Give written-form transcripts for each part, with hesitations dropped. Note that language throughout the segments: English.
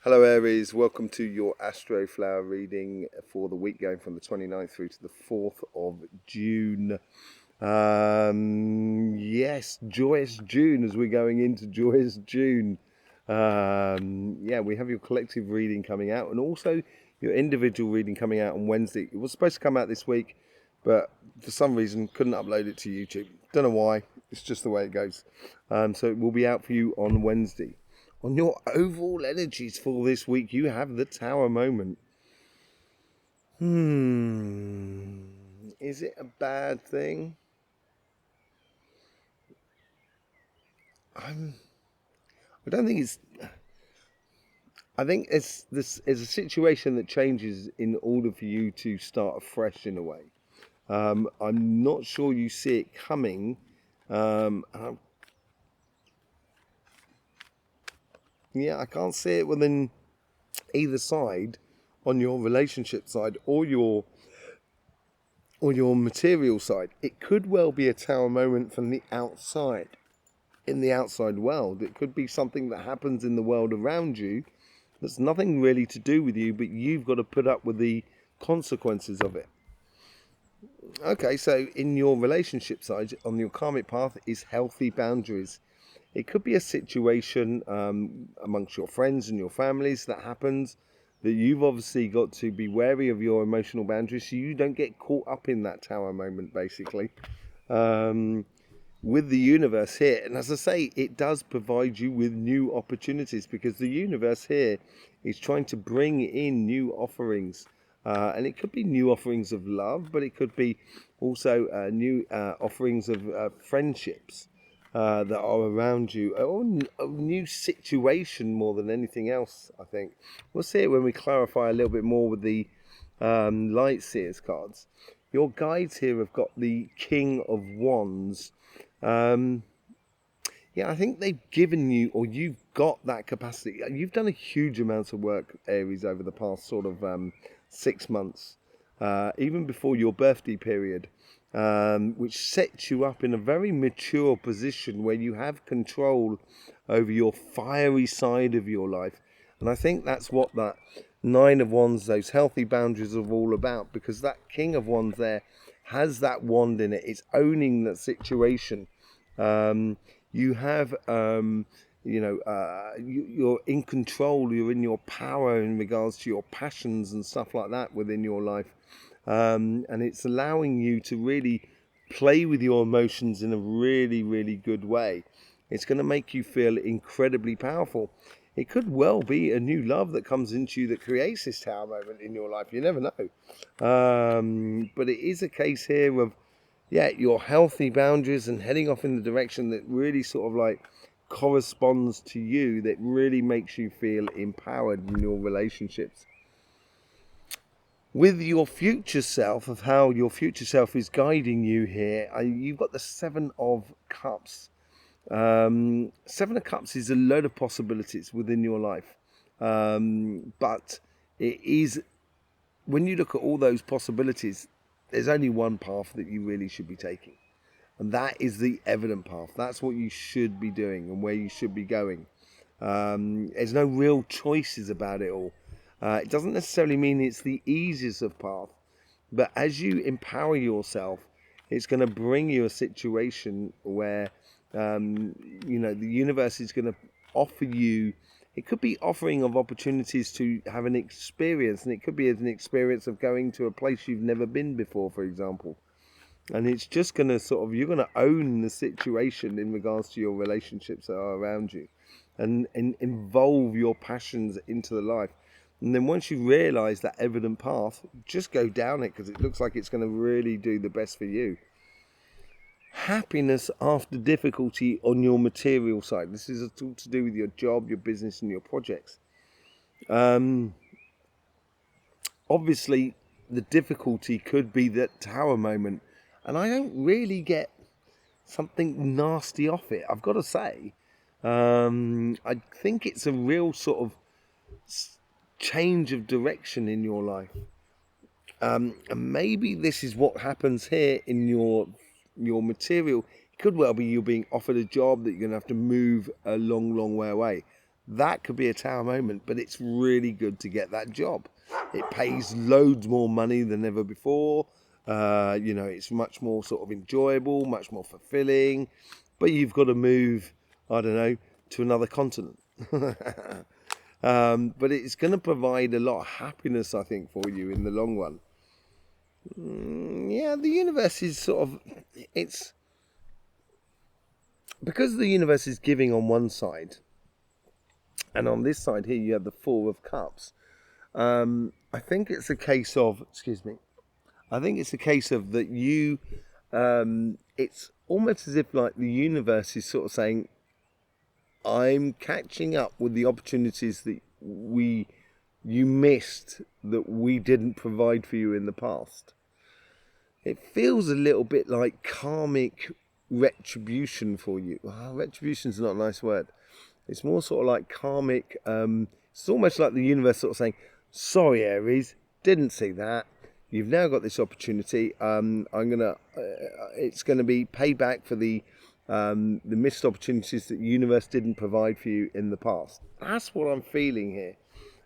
Hello Aries, welcome to your Astroflower reading for the week going from the 29th through to the 4th of June. Yes, joyous June as we're going into joyous June. Yeah, we have your collective reading coming out and also your individual reading coming out on Wednesday. It was supposed to come out this week, but for some reason couldn't upload it to YouTube. Don't know why, it's just the way it goes. So it will be out for you on Wednesday. On your overall energies for this week, you have the Tower moment. Is it a bad thing? I don't think it's. I think this is a situation that changes in order for you to start afresh in a way. I'm not sure you see it coming. Yeah, I can't see it within either side, on your relationship side or your material side. It could well be a Tower moment from the outside, in the outside world. It could be something that happens in the world around you that's nothing really to do with you, but you've got to put up with the consequences of it. Okay, so in your relationship side, on your karmic path, is healthy boundaries. It could be a situation amongst your friends and your families that happens, that you've obviously got to be wary of your emotional boundaries so you don't get caught up in that Tower moment, basically. With the universe here, and as I say, it does provide you with new opportunities, because the universe here is trying to bring in new offerings. And it could be new offerings of love, but it could be also new offerings of friendships that are around you, or a new situation more than anything else, I think. We'll see it when we clarify a little bit more with the Light Seers cards. Your guides here have got the King of Wands. Yeah, I think they've given you, or you've got that capacity. You've done a huge amount of work, Aries, over the past sort of 6 months, even before your birthday period, which sets you up in a very mature position where you have control over your fiery side of your life. And I think that's what that Nine of Wands, those healthy boundaries, are all about, because that King of Wands there has that wand in it. It's owning that situation. You have, you're in control, you're in your power in regards to your passions and stuff like that within your life. And it's allowing you to really play with your emotions in a really, really good way. It's going to make you feel incredibly powerful. It could well be a new love that comes into you that creates this Tower moment in your life. You never know. But it is a case here of, yeah, your healthy boundaries and heading off in the direction that really sort of like corresponds to you, that really makes you feel empowered in your relationships. With your future self, of how your future self is guiding you here, you've got the Seven of Cups. Seven of Cups is a load of possibilities within your life, but it is, when you look at all those possibilities, there's only one path that you really should be taking, and that is the evident path. That's what you should be doing and where you should be going. There's no real choices about it all. It doesn't necessarily mean it's the easiest of path, but as you empower yourself, it's going to bring you a situation where the universe is going to offer you, it could be offering of opportunities to have an experience, and it could be an experience of going to a place you've never been before, for example. And it's just going to sort of, you're going to own the situation in regards to your relationships that are around you, and involve your passions into the life. And then once you realize that evident path, just go down it, because it looks like it's going to really do the best for you. Happiness after difficulty on your material side. This is all to do with your job, your business, and your projects. Obviously, the difficulty could be that Tower moment, and I don't really get something nasty off it, I've got to say. I think it's a real sort of change of direction in your life. And maybe this is what happens here in your material. It could well be you're being offered a job that you're going to have to move a long, long way away. that could be a tower moment, but it's really good to get that job. It pays loads more money than ever before. It's much more sort of enjoyable, much more fulfilling, but you've got to move, I don't know, to another continent. But it's going to provide a lot of happiness, I think, for you in the long run. The universe is it's because the universe is giving on one side, and on this side here you have the Four of Cups. I think it's a case of, I think it's a case of that you, it's almost as if like the universe is sort of saying, I'm catching up with the opportunities that you missed, that we didn't provide for you in the past. It feels a little bit like karmic retribution for you. Retribution's not a nice word. It's more sort of like karmic, it's almost like the universe sort of saying, sorry Aries, didn't see that. You've now got this opportunity. It's gonna be payback for the missed opportunities that the universe didn't provide for you in the past. That's what I'm feeling here.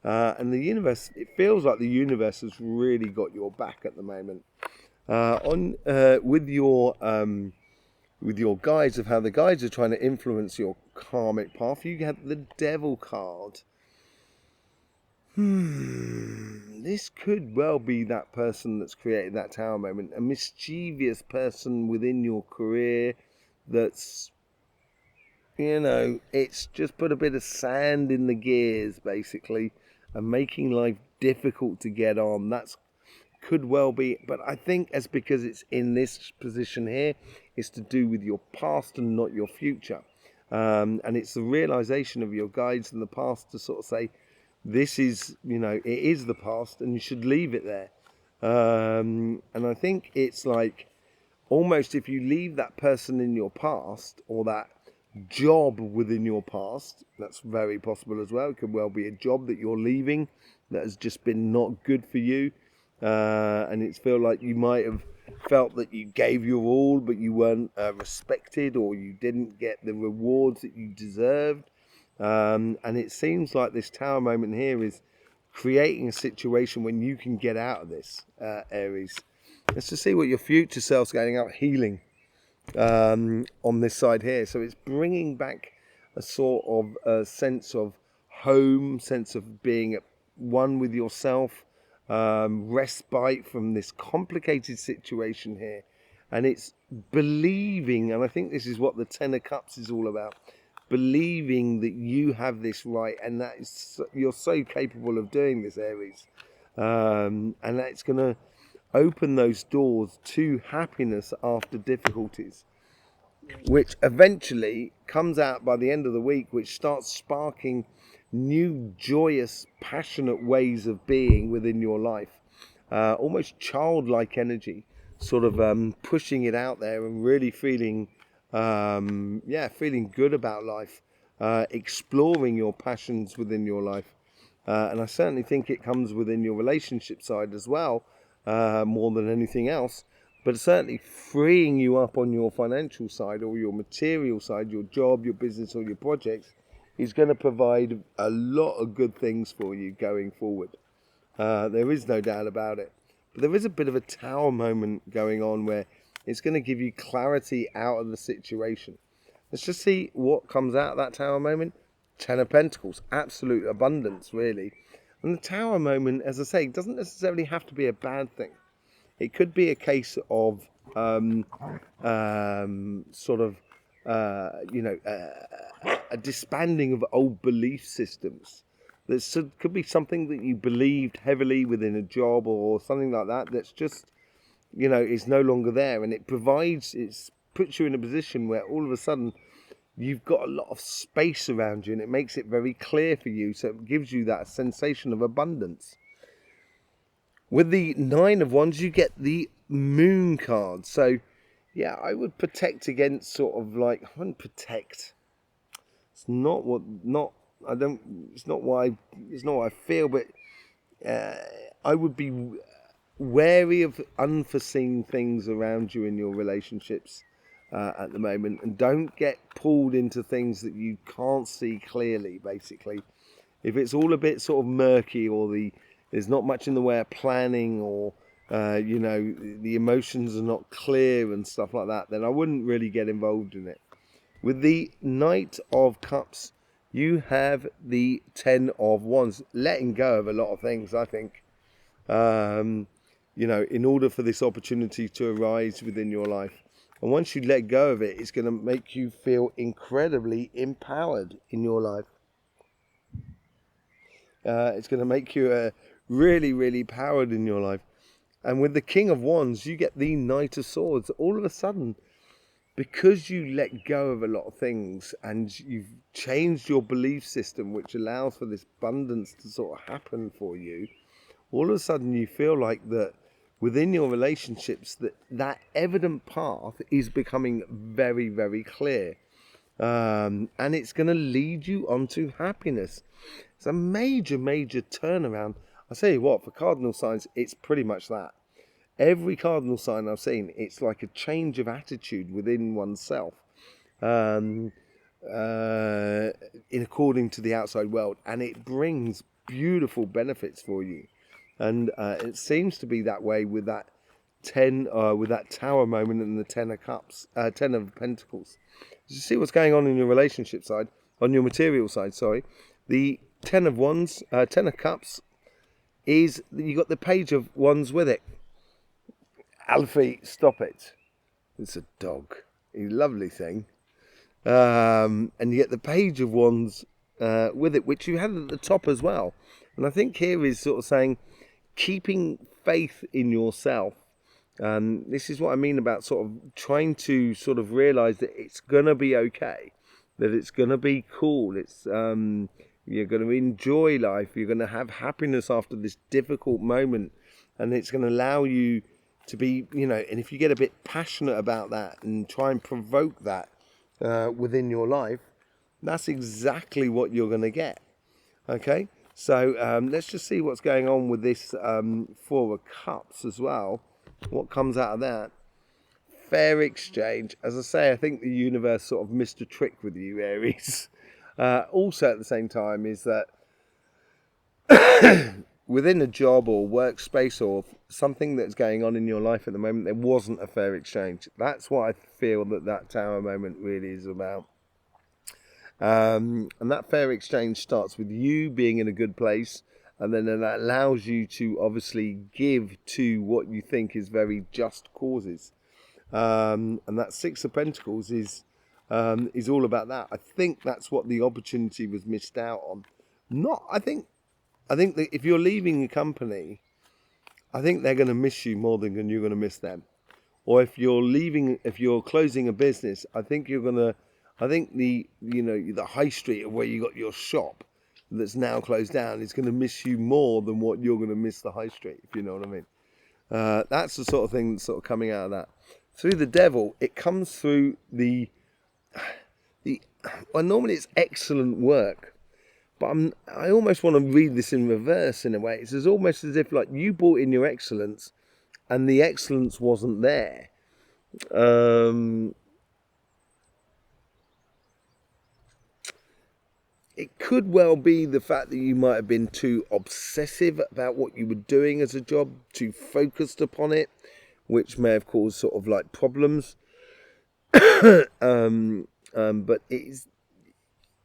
And the universe, it feels like the universe has really got your back at the moment. With your guides, of how the guides are trying to influence your karmic path, you have the Devil card. This could well be that person that's created that tower moment, a mischievous person within your career that's, it's just put a bit of sand in the gears basically and making life difficult to get on. That's could well be, but I think as because it's in this position here, it's to do with your past and not your future. And it's the realization of your guides in the past to sort of say, this is, it is the past and you should leave it there. And I think it's like, almost if you leave that person in your past or that job within your past, that's very possible as well. It could well be a job that you're leaving that has just been not good for you. And it's feel like you might have felt that you gave your all, but you weren't respected, or you didn't get the rewards that you deserved. And it seems like this tower moment here is creating a situation when you can get out of this, Aries. Let's just see what your future self's going out healing on this side here. So it's bringing back a sort of a sense of home, sense of being at one with yourself, respite from this complicated situation here. And it's believing, and I think this is what the Ten of Cups is all about, believing that you have this right, and that is, you're so capable of doing this, Aries, and that's going to open those doors to happiness after difficulties, which eventually comes out by the end of the week, which starts sparking new, joyous, passionate ways of being within your life, almost childlike energy, sort of pushing it out there and really feeling feeling good about life, exploring your passions within your life. And I certainly think it comes within your relationship side as well, more than anything else, but certainly freeing you up on your financial side or your material side, your job, your business or your projects, is going to provide a lot of good things for you going forward. There is no doubt about it. But there is a bit of a tower moment going on where it's going to give you clarity out of the situation. Let's just see what comes out of that tower moment. Ten of Pentacles, absolute abundance, really. And the tower moment, as I say, doesn't necessarily have to be a bad thing. It could be a case of a disbanding of old belief systems. That could be something that you believed heavily within a job or something like that, that's just, is no longer there. And it puts you in a position where all of a sudden you've got a lot of space around you, and it makes it very clear for you. So it gives you that sensation of abundance. With the Nine of Wands, you get the Moon card. So, yeah, I would protect against sort of like, I wouldn't protect. It's not what I feel, but I would be wary of unforeseen things around you in your relationships. at the moment, and don't get pulled into things that you can't see clearly. Basically, if it's all a bit sort of murky, or there's not much in the way of planning, or you know, the emotions are not clear and stuff like that, then I wouldn't really get involved in it. With the Knight of Cups, you have the 10 of Wands, letting go of a lot of things, I think. You know, in order for this opportunity to arise within your life. And once you let go of it, it's going to make you feel incredibly empowered in your life. It's going to make you really, really powered in your life. And with the King of Wands, you get the Knight of Swords. All of a sudden, because you let go of a lot of things and you've changed your belief system, which allows for this abundance to sort of happen for you, all of a sudden you feel like that within your relationships, that evident path is becoming very, very clear. And it's going to lead you onto happiness. It's a major, major turnaround. I'll tell you what, for cardinal signs, it's pretty much that. Every cardinal sign I've seen, it's like a change of attitude within oneself, in according to the outside world, and it brings beautiful benefits for you. And it seems to be that way with that 10, with that Tower moment and the 10 of Cups, 10 of Pentacles. You see what's going on in your relationship side, on your material side. Sorry, the 10 of Wands, 10 of Cups, is you got the Page of Wands with it. Alfie, stop it! It's a dog, a lovely thing. And you get the Page of Wands with it, which you had at the top as well. And I think here is sort of saying, keeping faith in yourself. This is what I mean about sort of trying to sort of realize that it's going to be okay, that it's going to be cool. It's you're going to enjoy life. You're going to have happiness after this difficult moment, and it's going to allow you to be, you know, and if you get a bit passionate about that and try and provoke that within your life, that's exactly what you're going to get. Okay, so let's just see what's going on with this Four of Cups as well. What comes out of that? Fair exchange. As I say, I think the universe sort of missed a trick with you, Aries. Also at the same time is that within a job or workspace or something that's going on in your life at the moment, there wasn't a fair exchange. That's what I feel that Tower moment really is about. And that fair exchange starts with you being in a good place, and then that allows you to obviously give to what you think is very just causes. And that Six of Pentacles is all about that. I think that's what the opportunity was missed out on. I think that if you're leaving a company, I think they're going to miss you more than you're going to miss them. Or if you're closing a business, I think the high street of where you got your shop that's now closed down is going to miss you more than what you're going to miss the high street, if you know what I mean. That's the sort of thing that's sort of coming out of that. Through the Devil, it comes through well, normally it's excellent work, but I almost want to read this in reverse in a way. It's almost as if like you brought in your excellence and the excellence wasn't there. It could well be the fact that you might have been too obsessive about what you were doing as a job, too focused upon it, which may have caused sort of like problems. But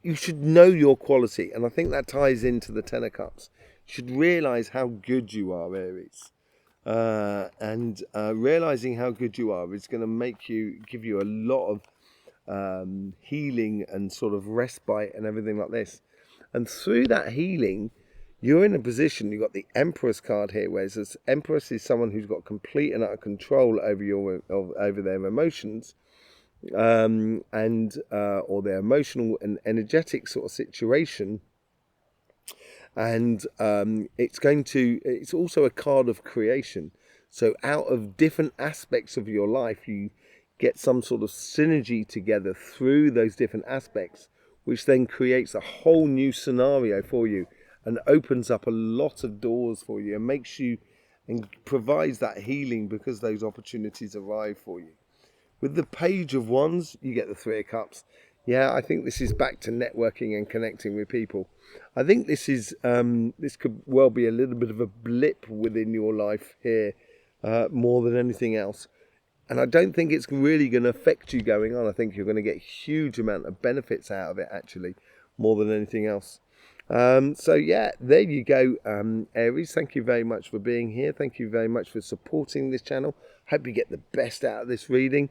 you should know your quality, and I think that ties into the Ten of Cups. You should realise how good you are, Aries. And realising how good you are is going to give you a lot of healing and sort of respite and everything like this. And through that healing, you're in a position, you've got the Empress card here, whereas this Empress is someone who's got complete and utter control over their emotions, or their emotional and energetic sort of situation. And it's also a card of creation. So out of different aspects of your life, you get some sort of synergy together through those different aspects, which then creates a whole new scenario for you and opens up a lot of doors for you and provides that healing because those opportunities arrive for you. With the Page of Wands, you get the Three of Cups. Yeah, I think this is back to networking and connecting with people. I think this is this could well be a little bit of a blip within your life here, more than anything else. And I don't think it's really going to affect you going on. I think you're going to get a huge amount of benefits out of it, actually, more than anything else. So yeah, there you go, Aries. Thank you very much for being here. Thank you very much for supporting this channel. Hope you get the best out of this reading.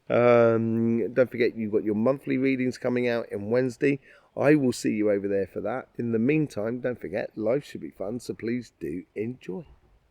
Don't forget, you've got your monthly readings coming out on Wednesday. I will see you over there for that. In the meantime, don't forget, life should be fun, so please do enjoy.